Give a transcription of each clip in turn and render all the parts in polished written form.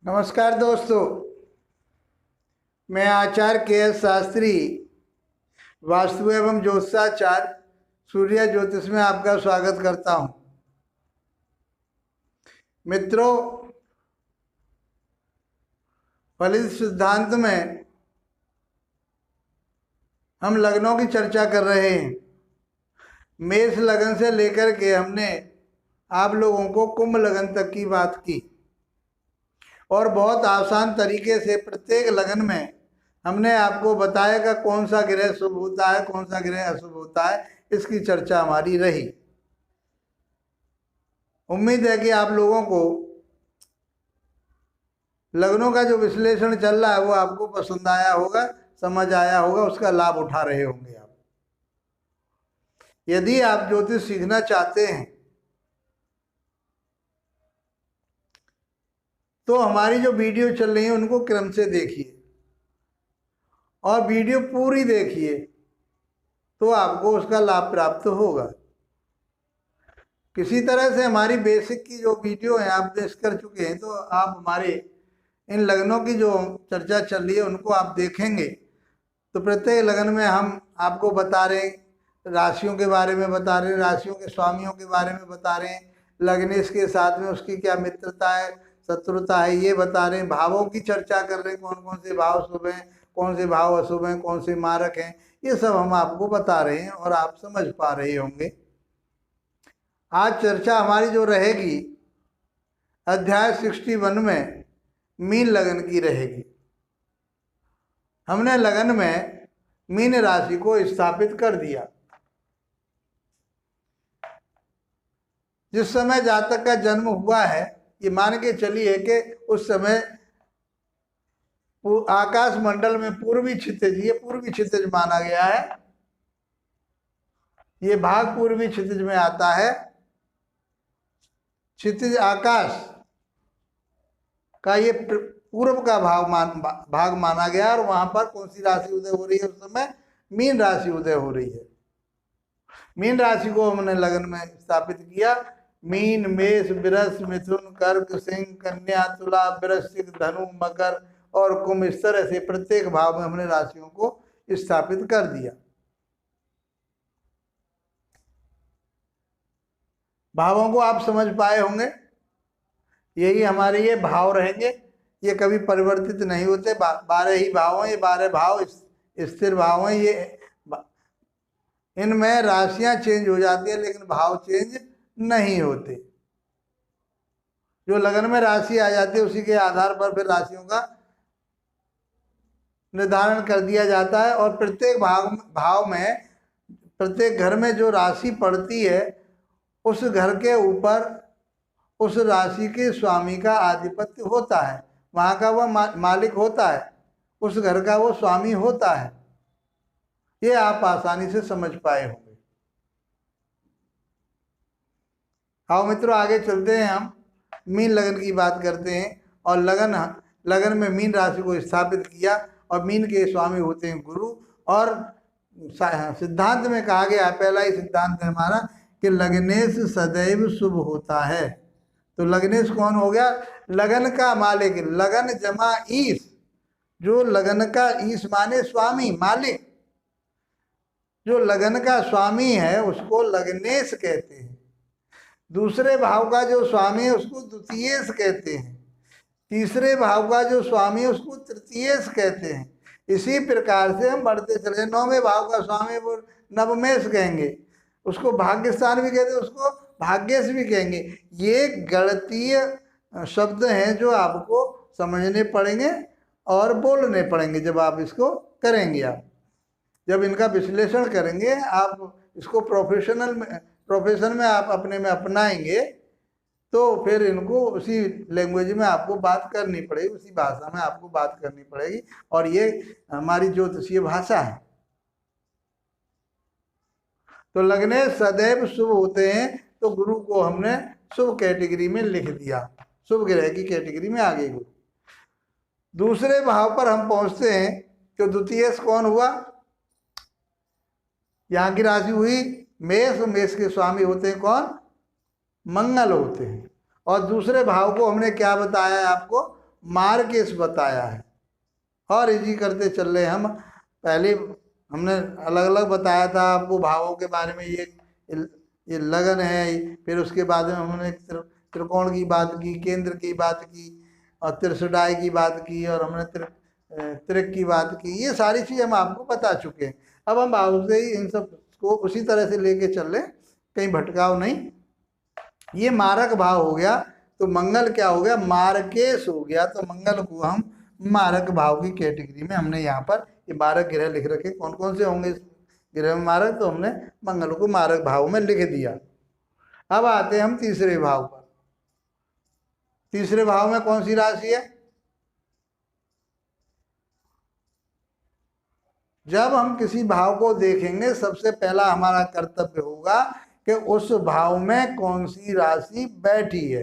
नमस्कार दोस्तों, मैं आचार्य के.एस. शास्त्री वास्तु एवं ज्योतिषाचार्य सूर्य ज्योतिष में आपका स्वागत करता हूं। मित्रों, फलित सिद्धांत में हम लग्नों की चर्चा कर रहे हैं। मेष लगन से लेकर के हमने आप लोगों को कुंभ लगन तक की बात की और बहुत आसान तरीके से प्रत्येक लगन में हमने आपको बताया कि कौन सा ग्रह शुभ होता है, कौन सा ग्रह अशुभ होता है। इसकी चर्चा हमारी रही। उम्मीद है कि आप लोगों को लगनों का जो विश्लेषण चल रहा है वो आपको पसंद आया होगा, समझ आया होगा, उसका लाभ उठा रहे होंगे आप। यदि आप ज्योतिष सीखना चाहते हैं तो हमारी जो वीडियो चल रही है उनको क्रम से देखिए और वीडियो पूरी देखिए तो आपको उसका लाभ प्राप्त होगा। किसी तरह से हमारी बेसिक की जो वीडियो है आप देख कर चुके हैं, तो आप हमारे इन लगनों की जो चर्चा चल रही है उनको आप देखेंगे तो प्रत्येक लगन में हम आपको बता रहे हैं, राशियों के बारे में बता रहे हैं, राशियों के स्वामियों के बारे में बता रहे हैं, लग्नेश के साथ में उसकी क्या मित्रता है, शत्रुता है, ये बता रहे हैं। भावों की चर्चा कर रहे हैं, कौन कौन से भाव शुभ हैं, कौन से भाव अशुभ हैं, कौन से मारक हैं, ये सब हम आपको बता रहे हैं और आप समझ पा रहे होंगे। आज चर्चा हमारी जो रहेगी अध्याय 61 में मीन लगन की रहेगी। हमने लगन में मीन राशि को स्थापित कर दिया। जिस समय जातक का जन्म हुआ है, ये मान के चलिए कि उस समय आकाश मंडल में पूर्वी क्षितिज, ये पूर्वी क्षितिज माना गया है, ये भाग पूर्वी क्षितिज में आता है। क्षितिज आकाश का ये पूर्व का भाग माना गया और वहां पर कौन सी राशि उदय हो रही है उस समय? मीन राशि उदय हो रही है। मीन राशि को हमने लगन में स्थापित किया। मीन, मेष, वृष, मिथुन, कर्क, सिंह, कन्या, तुला, वृश्चिक, धनु, मकर और कुंभ, इस तरह से प्रत्येक भाव में हमने राशियों को स्थापित कर दिया। भावों को आप समझ पाए होंगे। यही हमारे ये भाव रहेंगे, ये कभी परिवर्तित नहीं होते। 12 ही भाव हैं, ये 12 भाव स्थिर भाव हैं। ये इनमें राशियां चेंज हो जाती है लेकिन भाव चेंज नहीं होते। जो लगन में राशि आ जाती है उसी के आधार पर फिर राशियों का निर्धारण कर दिया जाता है और प्रत्येक भाव में, प्रत्येक घर में जो राशि पड़ती है उस घर के ऊपर उस राशि के स्वामी का आधिपत्य होता है, वहाँ का वह मालिक होता है, उस घर का वो स्वामी होता है। ये आप आसानी से समझ पाए होंगे। आओ मित्रों, आगे चलते हैं। हम मीन लगन की बात करते हैं और लगन में मीन राशि को स्थापित किया और मीन के स्वामी होते हैं गुरु। और सिद्धांत में कहा गया, पहला ही सिद्धांत है हमारा कि लग्नेश सदैव शुभ होता है। तो लग्नेश कौन हो गया? लगन का मालिक। लगन जमा ईश, जो लगन का ईश माने स्वामी, मालिक, जो लगन का स्वामी है उसको लग्नेश कहते हैं। दूसरे भाव का जो स्वामी है उसको द्वितीयेश कहते हैं। तीसरे भाव का जो स्वामी है उसको तृतीयेश कहते हैं। इसी प्रकार से हम बढ़ते चले जाए। 9वें भाव का स्वामी वो नवमेश कहेंगे, उसको भाग्यस्थान भी कहते हैं, उसको भाग्येश भी कहेंगे। ये गणितीय शब्द हैं जो आपको समझने पड़ेंगे और बोलने पड़ेंगे जब आप इसको करेंगे। आप जब इनका विश्लेषण करेंगे, आप इसको प्रोफेशन में आप अपने में अपनाएंगे तो फिर इनको उसी लैंग्वेज में आपको बात करनी पड़ेगी, उसी भाषा में आपको बात करनी पड़ेगी। और ये हमारी ज्योतिषीय भाषा है। तो लगने सदैव शुभ होते हैं, तो गुरु को हमने शुभ कैटेगरी में लिख दिया, शुभ ग्रह की कैटेगरी में आ गए गुरु। दूसरे भाव पर हम पहुंचते हैं। तो द्वितीय कौन हुआ? यहाँ की राशि हुई मेष। मेष के स्वामी होते हैं कौन? मंगल होते हैं। और दूसरे भाव को हमने क्या बताया है आपको? मार्केश बताया है। और इसी करते चल रहे हम। पहले हमने अलग अलग बताया था आपको भावों के बारे में, ये लगन है। फिर उसके बाद में हमने त्रिकोण की बात की, केंद्र की बात की, और त्रिसुडाई की बात की, और हमने त्रिक की बात की। ये सारी चीज़ हम आपको बता चुके हैं। अब हम भाव से ही इन सब को उसी तरह से लेके चल रहे, कहीं भटकाव नहीं। ये मारक भाव हो गया, तो मंगल क्या हो गया, मारकेश हो गया। तो मंगल को हम मारक भाव की कैटेगरी में हमने यहाँ पर ये 12 ग्रह लिख रखे। कौन कौन से होंगे इस ग्रह में मारक, तो हमने मंगल को मारक भाव में लिख दिया। अब आते हैं हम तीसरे भाव पर। तीसरे भाव में कौन सी राशि है? जब हम किसी भाव को देखेंगे, सबसे पहला हमारा कर्तव्य होगा कि उस भाव में कौन सी राशि बैठी है।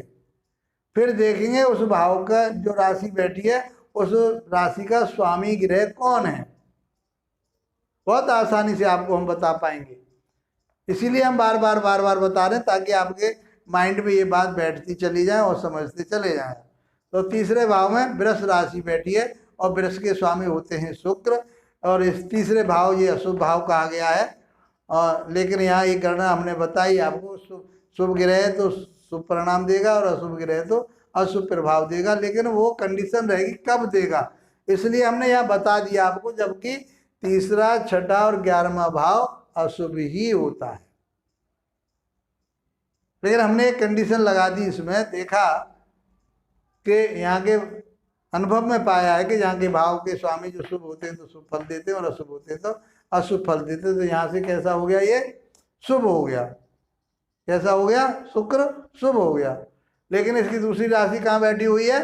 फिर देखेंगे उस भाव का जो राशि बैठी है, उस राशि का स्वामी ग्रह कौन है। बहुत आसानी से आपको हम बता पाएंगे। इसीलिए हम बार बार बता रहे हैं, ताकि आपके माइंड में ये बात बैठती चली जाए और समझते चले जाएं। तो तीसरे भाव में वृष राशि बैठी है, और वृष के स्वामी होते हैं शुक्र। और इस तीसरे भाव, ये अशुभ भाव कहा गया है। और लेकिन यहाँ ये गणना हमने बताई आपको, शुभ ग्रह तो शुभ परिणाम देगा, और अशुभ ग्रह तो अशुभ प्रभाव देगा। लेकिन वो कंडीशन रहेगी कब देगा, इसलिए हमने यहाँ बता दिया आपको। जबकि तीसरा, छठा और 11वां भाव अशुभ ही होता है। लेकिन हमने एक कंडीशन लगा दी इसमें, देखा कि यहाँ के अनुभव में पाया है कि यहाँ के भाव के स्वामी जो शुभ होते हैं तो शुभ फल देते हैं, और अशुभ होते हैं तो अशुभ फल देते हैं। तो यहाँ से कैसा हो गया, ये शुभ हो गया। कैसा हो गया, शुक्र शुभ हो गया। लेकिन इसकी दूसरी राशि कहाँ बैठी हुई है,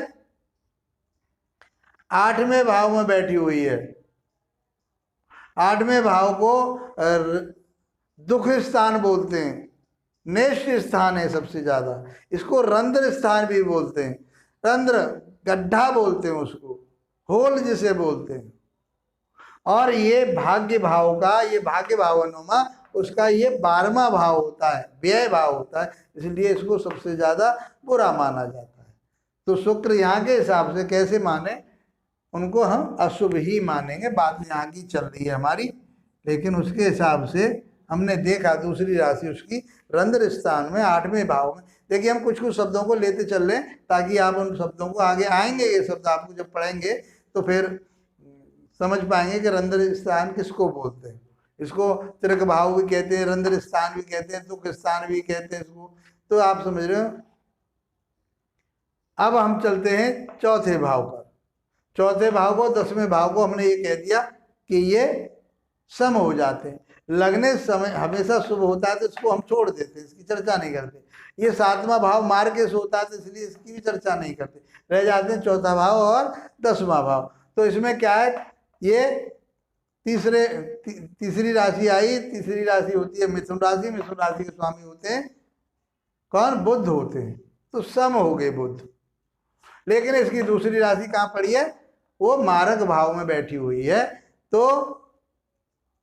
8वें भाव में बैठी हुई है। 8वें भाव को दुख स्थान बोलते हैं, नेष्ट स्थान है सबसे ज्यादा। इसको रंध्र स्थान भी बोलते हैं, रंध्र गड्ढा बोलते हैं उसको, होल जिसे बोलते हैं। और ये भाग्य भाव का, ये भाग्य भावनुमा उसका ये 12वां भाव होता है, व्यय भाव होता है, इसलिए इसको सबसे ज्यादा बुरा माना जाता है। तो शुक्र यहाँ के हिसाब से कैसे माने, उनको हम अशुभ ही मानेंगे। बात यहाँ की चल रही है हमारी, लेकिन उसके हिसाब से हमने देखा दूसरी राशि उसकी रंध्र स्थान में 8वें भाव में। देखिए हम कुछ शब्दों को लेते चल रहे हैं, ताकि आप उन शब्दों को आगे आएंगे, ये शब्द आपको जब पढ़ेंगे तो फिर समझ पाएंगे कि रंध्र स्थान किसको बोलते हैं। इसको त्रिक भाव भी कहते हैं, रंध्र स्थान भी कहते हैं, दुख स्थान भी कहते हैं इसको। तो आप समझ रहे हो। अब हम चलते हैं चौथे भाव पर। चौथे भाव को, 10वें भाव को हमने ये कह दिया कि ये सम हो जाते हैं। लगने समय हमेशा शुभ होता है, तो इसको हम छोड़ देते हैं, इसकी चर्चा नहीं करते। ये 7वां भाव मार्केश होता है, तो इसलिए इसकी भी चर्चा नहीं करते, रह जाते हैं चौथा भाव और 10वां भाव। तो इसमें क्या है, ये तीसरी राशि आई। तीसरी राशि होती है मिथुन राशि। मिथुन राशि के स्वामी होते हैं कौन, बुध होते हैं। तो सम हो गए बुध। लेकिन इसकी दूसरी राशि कहाँ पड़ी है, वो मारक भाव में बैठी हुई है। तो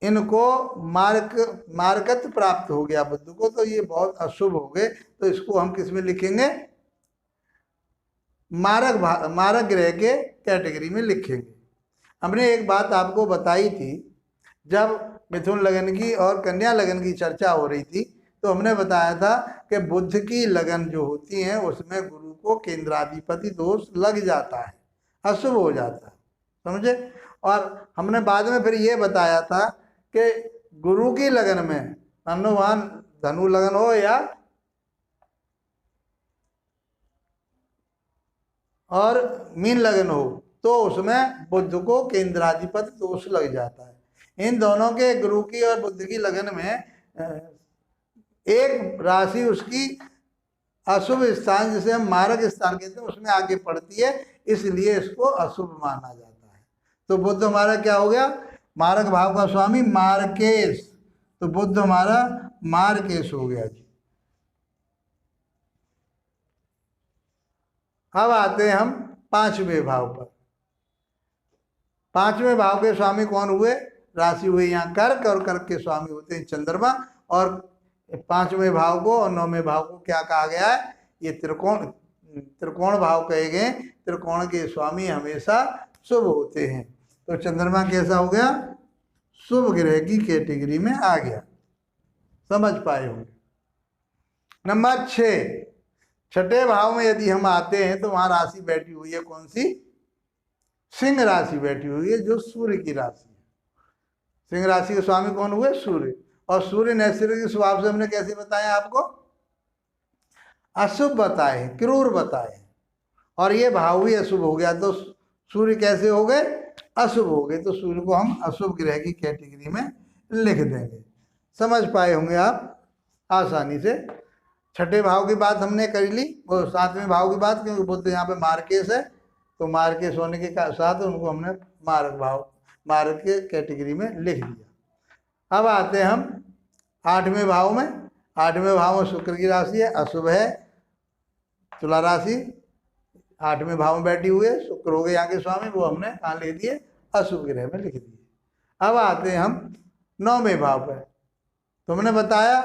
इनको मारकत्व प्राप्त हो गया बुध को, तो ये बहुत अशुभ हो गए। तो इसको हम किस में लिखेंगे, मारक ग्रह के कैटेगरी में लिखेंगे। हमने एक बात आपको बताई थी, जब मिथुन लगन की और कन्या लगन की चर्चा हो रही थी, तो हमने बताया था कि बुध की लगन जो होती है उसमें गुरु को केंद्राधिपति दोष लग जाता है, अशुभ हो जाता है, समझे। और हमने बाद में फिर ये बताया था कि गुरु की लगन में अनुमान धनु लगन हो या और मीन लगन हो, तो उसमें बुध को केंद्राधिपति दोष लग जाता है। इन दोनों के, गुरु की और बुध की लगन में एक राशि उसकी अशुभ स्थान, जिसे हम मारक स्थान कहते हैं, उसमें आगे पड़ती है, इसलिए इसको अशुभ माना जाता है। तो बुध हमारा क्या हो गया, मारक भाव का स्वामी मार्केश। तो बुध हमारा मार्केश हो गया जी। अब आते हैं हम 5वें भाव पर। 5वें भाव के स्वामी कौन हुए, राशि हुई यहाँ कर्क, और कर्क के स्वामी होते हैं चंद्रमा। और 5वें भाव को और 9वें भाव को क्या कहा गया है, ये त्रिकोण त्रिकोण भाव कहे गए, त्रिकोण के स्वामी हमेशा शुभ होते हैं। तो चंद्रमा कैसा हो गया? शुभ ग्रह की कैटेगरी में आ गया। समझ पाए होंगे। नंबर 6, छठे भाव में यदि हम आते हैं तो वहां राशि बैठी हुई है कौन सी? सिंह राशि बैठी हुई है, जो सूर्य की राशि है। सिंह राशि के स्वामी कौन हुए? सूर्य। और सूर्य नैसर्गिक स्वभाव से हमने कैसे बताया आपको? अशुभ बताए, क्रूर बताए। और ये भाव भी अशुभ हो गया, तो सूर्य कैसे हो गए? अशुभ हो गए। तो सूर्य को हम अशुभ ग्रह की कैटेगरी में लिख देंगे। समझ पाए होंगे आप आसानी से। छठे भाव की बात हमने कर ली, और सातवें भाव की बात, क्योंकि बोलते यहाँ पे मार्केश है, तो मार्केश होने के साथ उनको हमने मारक भाव, मारक के कैटेगरी में लिख दिया। अब आते हैं हम 8वें भाव में। 8वें भाव में शुक्र की राशि है, अशुभ है, तुला राशि 8वें भाव में बैठी हुई है, शुक्र हो गए यहाँ के स्वामी, वो हमने कहाँ लिख दिए? अशुभ ग्रह में लिख दिए। अब आते हैं हम 9वें भाव पर। तो हमने बताया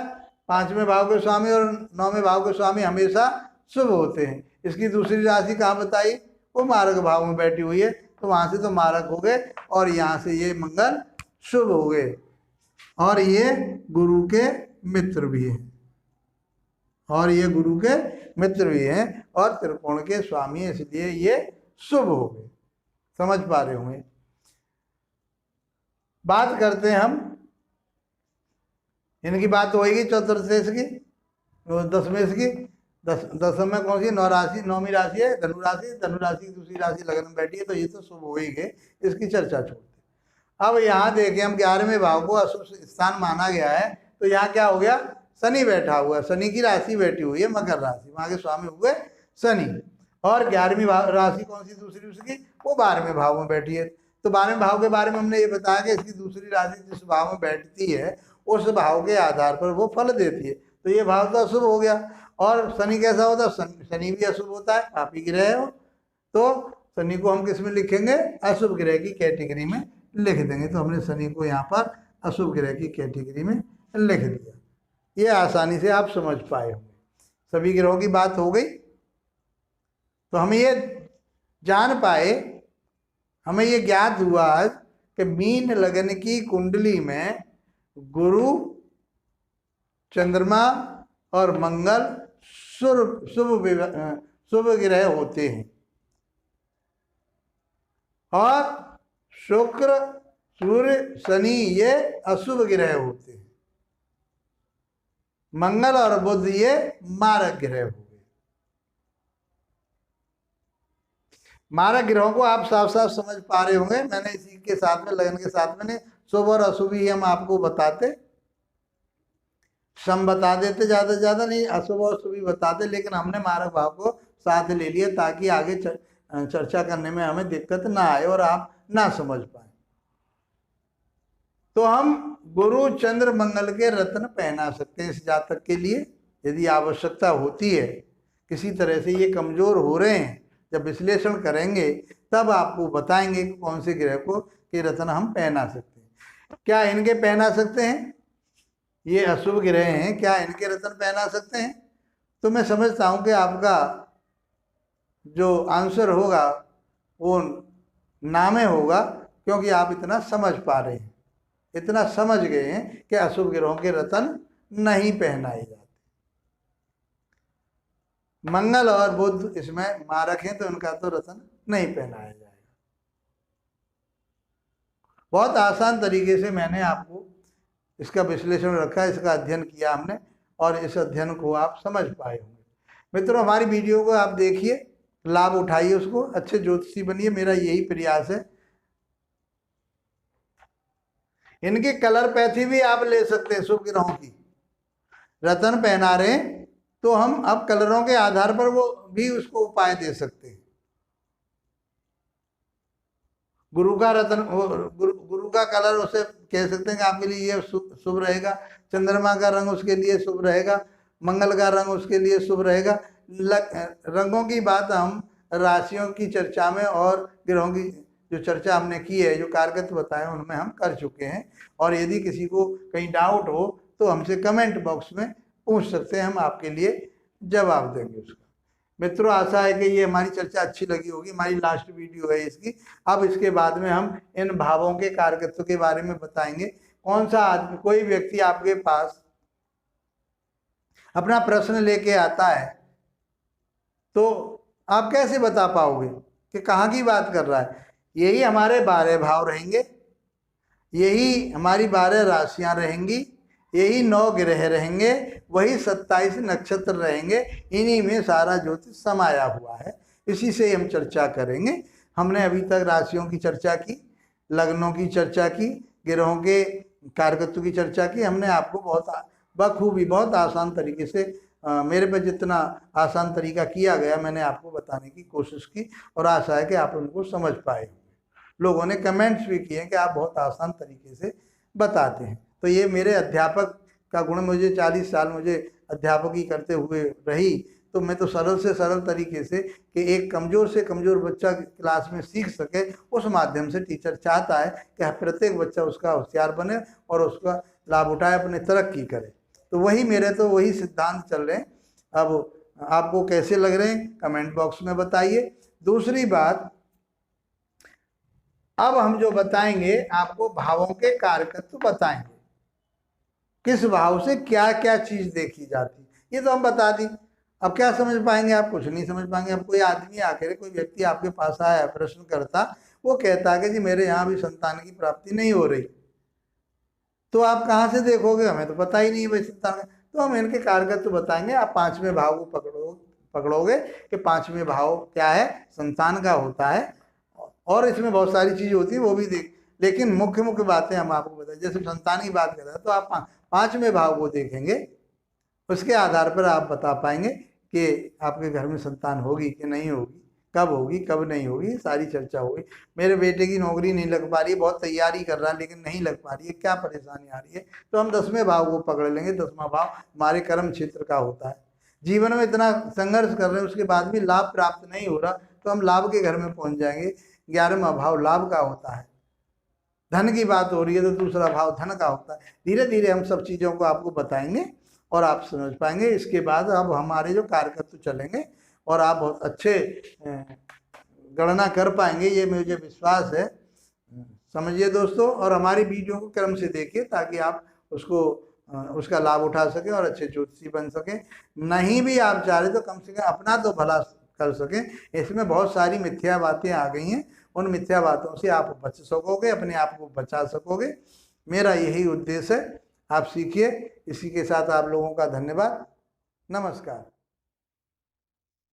5वें भाव के स्वामी और 9वें भाव के स्वामी हमेशा शुभ होते हैं। इसकी दूसरी राशि कहाँ बताई? वो मारक भाव में बैठी हुई है, तो वहां से तो मारक हो गए, और यहाँ से ये मंगल शुभ हो गए, और ये गुरु के मित्र भी हैं, और ये गुरु के मित्र भी हैं, और त्रिकोण के स्वामी, इसलिए ये शुभ हो गए। समझ पा रहे होंगे। बात करते हैं हम, इनकी बात होगी चतुर्दश की, 10वें की। 10 में कौन सी? 9 राशि, 9वीं राशि है धनु राशि। धनु राशि की दूसरी राशि लगन में बैठी है, तो ये तो शुभ हो ही गए, इसकी चर्चा छोड़ते। अब यहाँ देखें हम 11वें भाव को अशुभ स्थान माना गया है, तो यहाँ क्या हो गया? शनि बैठा हुआ है, शनि की राशि बैठी हुई है मकर राशि, वहां के स्वामी हुए शनि। और 11वीं राशि कौन सी दूसरी उसकी? वो 12वें भाव में बैठी है। तो 12वें भाव के बारे में हमने ये बताया कि इसकी दूसरी राशि जिस भाव में बैठती है उस भाव के आधार पर वो फल देती है। तो ये भाव तो अशुभ हो गया। और शनि कैसा होता है? शनि भी अशुभ होता है, पापी ग्रह हो, तो शनि को हम किस में लिखेंगे? अशुभ ग्रह की कैटेगरी में लिख देंगे। तो हमने शनि को यहाँ पर अशुभ ग्रह की कैटेगरी में लिख दिया। ये आसानी से आप समझ पाए होंगे। सभी ग्रहों की बात हो गई। तो हमें ये जान पाए, हमें ये ज्ञात हुआ आज कि मीन लगन की कुंडली में गुरु, चंद्रमा और मंगल शुभ ग्रह होते हैं, और शुक्र, सूर्य, शनि ये अशुभ ग्रह होते हैं। मंगल और बुध ये मारक ग्रह हो गए। मारक ग्रहों को आप साफ साफ समझ पा रहे होंगे। मैंने इसी के साथ में, लगन के साथ में शुभ और अशुभ ही हम आपको बताते, सम बता देते, ज्यादा से ज्यादा नहीं, अशुभ और शुभ ही बताते, लेकिन हमने मारक भाव को साथ ले लिया ताकि आगे चर्चा करने में हमें दिक्कत ना आए और आप ना समझ पाए। तो हम गुरु, चंद्र, मंगल के रत्न पहना सकते हैं इस जातक के लिए, यदि आवश्यकता होती है। किसी तरह से ये कमजोर हो रहे हैं, जब विश्लेषण करेंगे तब आपको बताएंगे कि कौन से ग्रह को के रत्न हम पहना सकते हैं। क्या इनके पहना सकते हैं? ये अशुभ ग्रह हैं, क्या इनके रत्न पहना सकते हैं? तो मैं समझता हूं कि आपका जो आंसर होगा वो नामे होगा, क्योंकि आप इतना समझ पा रहे हैं, इतना समझ गए हैं कि अशुभ ग्रहों के रत्न नहीं पहनाए जाते। मंगल और बुध इसमें मारक हैं, तो उनका तो रत्न नहीं पहनाया जाएगा। बहुत आसान तरीके से मैंने आपको इसका विश्लेषण रखा, इसका अध्ययन किया हमने, और इस अध्ययन को आप समझ पाए होंगे। मित्रों, हमारी वीडियो को आप देखिए, लाभ उठाइए, उसको अच्छे ज्योतिषी बनिए, मेरा यही प्रयास है। इनकी कलर पैथी भी आप ले सकते हैं। शुभ ग्रहों की रत्न पहना रहे हैं तो हम अब कलरों के आधार पर वो भी उसको उपाय दे सकते हैं। गुरु का रत्न, गुरु का कलर उसे कह सकते हैं कि आपके लिए ये शुभ रहेगा। चंद्रमा का रंग उसके लिए शुभ रहेगा, मंगल का रंग उसके लिए शुभ रहेगा। रंगों की बात हम राशियों की चर्चा में और ग्रहों की जो चर्चा हमने की है, जो कारकत्व बताए उनमें हम कर चुके हैं। और यदि किसी को कहीं डाउट हो तो हमसे कमेंट बॉक्स में पूछ सकते हैं, हम आपके लिए जवाब देंगे उसका। मित्रों आशा है कि ये हमारी चर्चा अच्छी लगी होगी। हमारी लास्ट वीडियो है इसकी। अब इसके बाद में हम इन भावों के कारकत्व के बारे में बताएंगे। कौन सा आदमी, कोई व्यक्ति आपके पास अपना प्रश्न लेके आता है तो आप कैसे बता पाओगे कि कहाँ की बात कर रहा है? यही हमारे 12 भाव रहेंगे, यही हमारी 12 राशियां रहेंगी, यही 9 ग्रह रहेंगे, वही 27 नक्षत्र रहेंगे। इन्हीं में सारा ज्योतिष समाया हुआ है। इसी से हम चर्चा करेंगे। हमने अभी तक राशियों की चर्चा की, लग्नों की चर्चा की, ग्रहों के कारकत्व की चर्चा की। हमने आपको बहुत बखूबी, बहुत आसान तरीके से, मेरे पे जितना आसान तरीका किया गया मैंने आपको बताने की कोशिश की और आशा है कि आप उनको समझ पाए। लोगों ने कमेंट्स भी किए कि आप बहुत आसान तरीके से बताते हैं। तो ये मेरे अध्यापक का गुण, मुझे 40 साल मुझे अध्यापक ही करते हुए रही, तो मैं तो सरल से सरल तरीके से कि एक कमज़ोर से कमज़ोर बच्चा क्लास में सीख सके, उस माध्यम से टीचर चाहता है कि प्रत्येक बच्चा उसका होशियार बने और उसका लाभ उठाए, अपने तरक्की करे। तो वही मेरे तो वही सिद्धांत चल रहे हैं। अब आपको कैसे लग रहे हैं कमेंट बॉक्स में बताइए। दूसरी बात, अब हम जो बताएंगे आपको भावों के कारकत्व बताएंगे, किस भाव से क्या क्या चीज देखी जाती, ये तो हम बता दी। अब क्या समझ पाएंगे आप? कुछ नहीं समझ पाएंगे। अब कोई आदमी आकर, कोई व्यक्ति आपके पास आया, प्रश्न करता, वो कहता है कि जी मेरे यहाँ भी संतान की प्राप्ति नहीं हो रही, तो आप कहाँ से देखोगे? हमें तो पता ही नहीं है भाई संतान। तो हम इनके कारकत्व बताएंगे। आप 5वें भाव को पकड़ोगे कि 5वें भाव क्या है, संतान का होता है, और इसमें बहुत सारी चीजें होती है वो भी देख, लेकिन मुख्य मुख्य बातें हम आपको बताएं। जैसे संतान की बात कर रहे हैं तो आप 5वें भाव को देखेंगे, उसके आधार पर आप बता पाएंगे कि आपके घर में संतान होगी कि नहीं होगी, कब होगी कब नहीं होगी, सारी चर्चा होगी। मेरे बेटे की नौकरी नहीं लग पा रही, बहुत तैयारी कर रहा है लेकिन नहीं लग पा रही है, क्या परेशानी आ रही है? तो हम 10वें भाव को पकड़ लेंगे। 10वां भाव हमारे कर्म क्षेत्र का होता है। जीवन में इतना संघर्ष कर रहे हैं, उसके बाद भी लाभ प्राप्त नहीं हो रहा, तो हम लाभ के घर में पहुंच जाएंगे। 11वां भाव लाभ का होता है। धन की बात हो रही है तो दूसरा भाव धन का होता है। धीरे धीरे हम सब चीज़ों को आपको बताएंगे और आप समझ पाएंगे। इसके बाद अब हमारे जो कारकत्व चलेंगे और आप बहुत अच्छे गणना कर पाएंगे, ये मुझे विश्वास है। समझिए दोस्तों, और हमारी वीडियो को क्रम से देखिए ताकि आप उसको उसका लाभ उठा सकें और अच्छे ज्योतिषी बन सकें। नहीं भी आप चाह रहे तो कम से कम अपना तो भला कर सकें। इसमें बहुत सारी मिथ्या बातें आ गई हैं, उन मिथ्या बातों से आप बच सकोगे, अपने आप को बचा सकोगे। मेरा यही उद्देश्य है। आप सीखिए। इसी के साथ आप लोगों का धन्यवाद। नमस्कार।